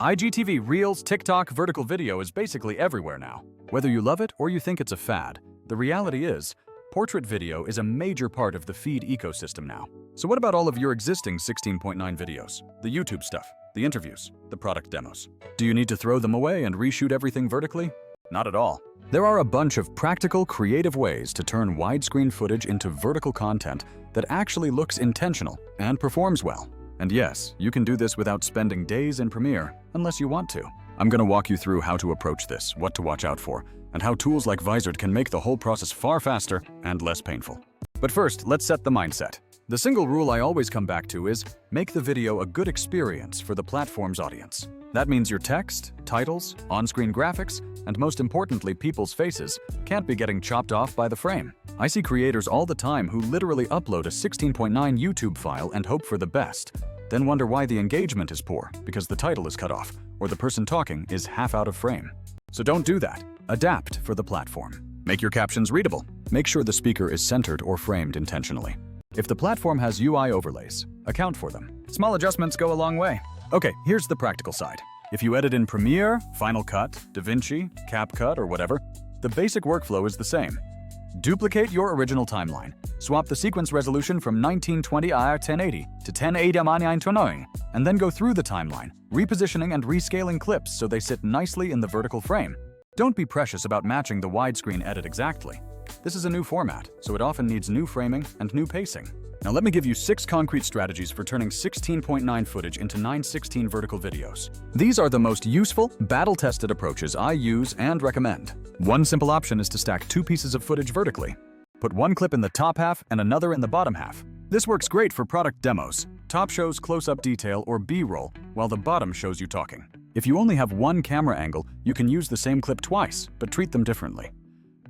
IGTV, Reels, TikTok, vertical video is basically everywhere now. Whether you love it or you think it's a fad, the reality is, portrait video is a major part of the feed ecosystem now. So what about all of your existing 16.9 videos? The YouTube stuff, the interviews, the product demos. Do you need to throw them away and reshoot everything vertically? Not at all. There are a bunch of practical, creative ways to turn widescreen footage into vertical content that actually looks intentional and performs well. And yes, you can do this without spending days in Premiere, unless you want to. I'm going to walk you through how to approach this, what to watch out for, and how tools like Vizard can make the whole process far faster and less painful. But first, let's set the mindset. The single rule I always come back to is, make the video a good experience for the platform's audience. That means your text, titles, on-screen graphics, and most importantly, people's faces can't be getting chopped off by the frame. I see creators all the time who literally upload a 16.9 YouTube file and hope for the best, then wonder why the engagement is poor because the title is cut off or the person talking is half out of frame. So don't do that. Adapt for the platform. Make your captions readable. Make sure the speaker is centered or framed intentionally. If the platform has UI overlays, account for them. Small adjustments go a long way. Okay, here's the practical side. If you edit in Premiere, Final Cut, DaVinci, CapCut, or whatever, the basic workflow is the same. Duplicate your original timeline. Swap the sequence resolution from 1920x1080 to 1080x920, and then go through the timeline, repositioning and rescaling clips so they sit nicely in the vertical frame. Don't be precious about matching the widescreen edit exactly. This is a new format, so it often needs new framing and new pacing. Now let me give you 6 concrete strategies for turning 16.9 footage into 9:16 vertical videos. These are the most useful, battle-tested approaches I use and recommend. One simple option is to stack 2 pieces of footage vertically. Put one clip in the top half and another in the bottom half. This works great for product demos. Top shows close-up detail or B-roll, while the bottom shows you talking. If you only have one camera angle, you can use the same clip twice, but treat them differently.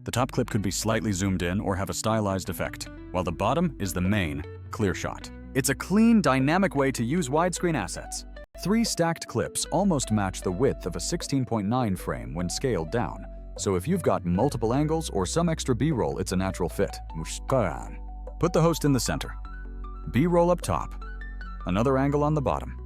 The top clip could be slightly zoomed in or have a stylized effect, while the bottom is the main, clear shot. It's a clean, dynamic way to use widescreen assets. 3 stacked clips almost match the width of a 16.9 frame when scaled down, so if you've got multiple angles or some extra B-roll, it's a natural fit. Put the host in the center. B-roll up top. Another angle on the bottom.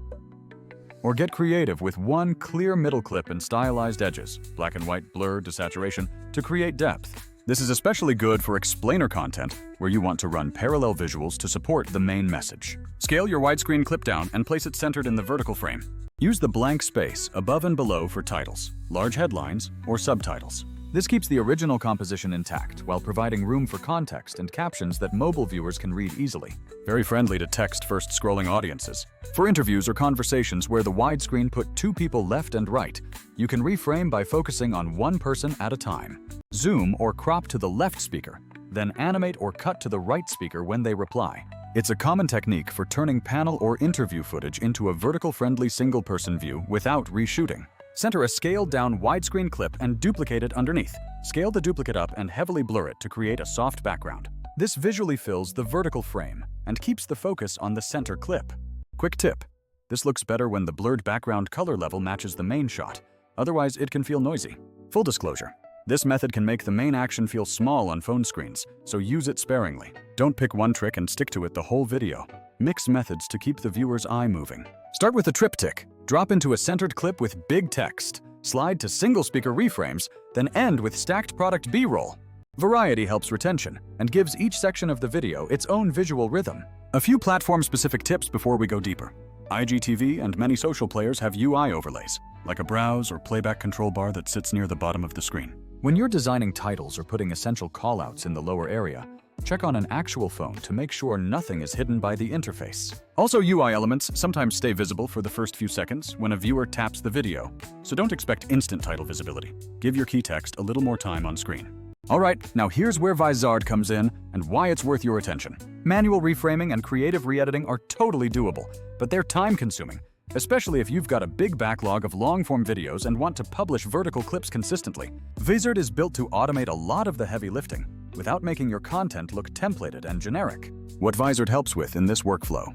Or get creative with one clear middle clip and stylized edges, black and white, blur, desaturation, to create depth. This is especially good for explainer content, where you want to run parallel visuals to support the main message. Scale your widescreen clip down and place it centered in the vertical frame. Use the blank space above and below for titles, large headlines, or subtitles. This keeps the original composition intact while providing room for context and captions that mobile viewers can read easily. Very friendly to text-first scrolling audiences. For interviews or conversations where the widescreen put 2 people left and right, you can reframe by focusing on one person at a time. Zoom or crop to the left speaker, then animate or cut to the right speaker when they reply. It's a common technique for turning panel or interview footage into a vertical-friendly single-person view without reshooting. Center a scaled-down widescreen clip and duplicate it underneath. Scale the duplicate up and heavily blur it to create a soft background. This visually fills the vertical frame and keeps the focus on the center clip. Quick tip: this looks better when the blurred background color level matches the main shot. Otherwise, it can feel noisy. Full disclosure: this method can make the main action feel small on phone screens, so use it sparingly. Don't pick one trick and stick to it the whole video. Mix methods to keep the viewer's eye moving. Start with a triptych. Drop into a centered clip with big text. Slide to single-speaker reframes, then end with stacked product B-roll. Variety helps retention and gives each section of the video its own visual rhythm. A few platform-specific tips before we go deeper. IGTV and many social players have UI overlays, like a browse or playback control bar that sits near the bottom of the screen. When you're designing titles or putting essential callouts in the lower area, check on an actual phone to make sure nothing is hidden by the interface. Also, UI elements sometimes stay visible for the first few seconds when a viewer taps the video, so don't expect instant title visibility. Give your key text a little more time on screen. Alright, now here's where Vizard comes in and why it's worth your attention. Manual reframing and creative re-editing are totally doable, but they're time-consuming, especially if you've got a big backlog of long-form videos and want to publish vertical clips consistently. Vizard is built to automate a lot of the heavy lifting, without making your content look templated and generic. What Vizard helps with in this workflow: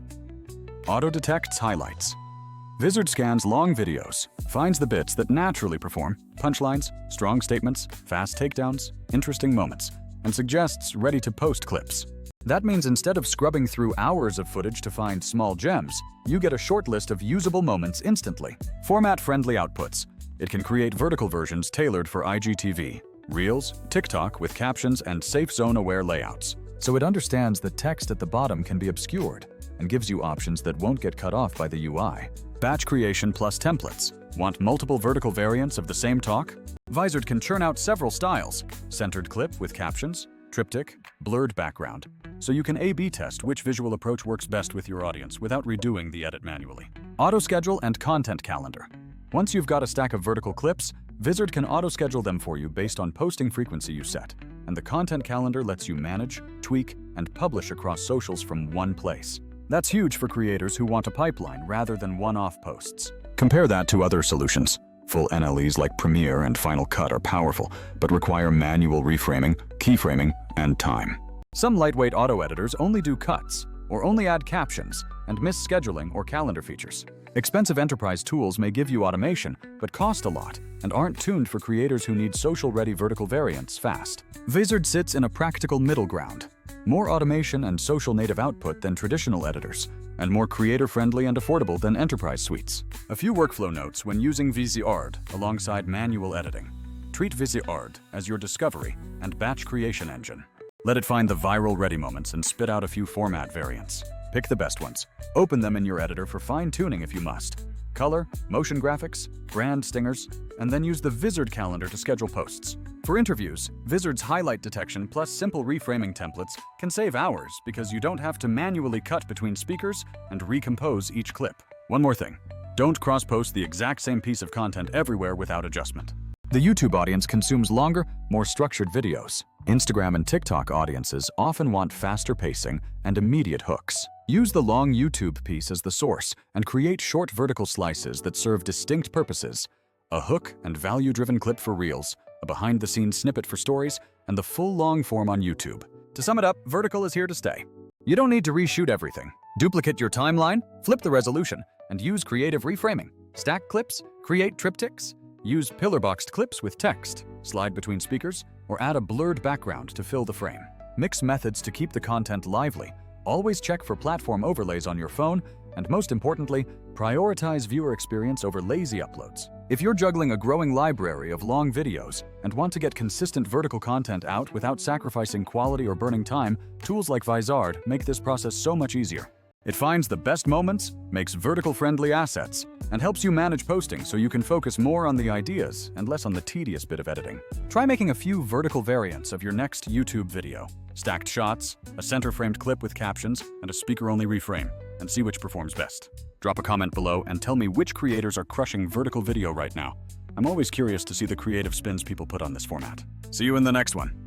auto-detects highlights. Vizard scans long videos, finds the bits that naturally perform, punchlines, strong statements, fast takedowns, interesting moments, and suggests ready-to-post clips. That means instead of scrubbing through hours of footage to find small gems, you get a short list of usable moments instantly. Format-friendly outputs. It can create vertical versions tailored for IGTV, Reels, TikTok with captions and safe zone-aware layouts. So it understands that text at the bottom can be obscured and gives you options that won't get cut off by the UI. Batch creation plus templates. Want multiple vertical variants of the same talk? Vizard can churn out several styles: centered clip with captions, triptych, blurred background, so you can A/B test which visual approach works best with your audience without redoing the edit manually. Auto-schedule and content calendar. Once you've got a stack of vertical clips, Vizard can auto-schedule them for you based on posting frequency you set, and the content calendar lets you manage, tweak, and publish across socials from one place. That's huge for creators who want a pipeline rather than one-off posts. Compare that to other solutions. Full NLEs like Premiere and Final Cut are powerful, but require manual reframing, keyframing, and time. Some lightweight auto editors only do cuts, or only add captions, and miss scheduling or calendar features. Expensive enterprise tools may give you automation, but cost a lot, and aren't tuned for creators who need social-ready vertical variants fast. Vizard sits in a practical middle ground. More automation and social-native output than traditional editors, and more creator-friendly and affordable than enterprise suites. A few workflow notes when using Vizard alongside manual editing. Treat Vizard as your discovery and batch creation engine. Let it find the viral ready moments and spit out a few format variants. Pick the best ones. Open them in your editor for fine-tuning if you must. Color, motion graphics, brand stingers, and then use the Vizard calendar to schedule posts. For interviews, Vizard's highlight detection plus simple reframing templates can save hours because you don't have to manually cut between speakers and recompose each clip. One more thing, don't cross-post the exact same piece of content everywhere without adjustment. The YouTube audience consumes longer, more structured videos. Instagram and TikTok audiences often want faster pacing and immediate hooks. Use the long YouTube piece as the source and create short vertical slices that serve distinct purposes: a hook and value-driven clip for Reels, a behind-the-scenes snippet for Stories, and the full long form on YouTube. To sum it up, vertical is here to stay. You don't need to reshoot everything. Duplicate your timeline, flip the resolution, and use creative reframing. Stack clips, create triptychs, use pillar-boxed clips with text, slide between speakers, or add a blurred background to fill the frame. Mix methods to keep the content lively. Always check for platform overlays on your phone, and most importantly, prioritize viewer experience over lazy uploads. If you're juggling a growing library of long videos and want to get consistent vertical content out without sacrificing quality or burning time, tools like Vizard make this process so much easier. It finds the best moments, makes vertical-friendly assets, and helps you manage posting so you can focus more on the ideas and less on the tedious bit of editing. Try making a few vertical variants of your next YouTube video. Stacked shots, a center-framed clip with captions, and a speaker-only reframe, and see which performs best. Drop a comment below and tell me which creators are crushing vertical video right now. I'm always curious to see the creative spins people put on this format. See you in the next one.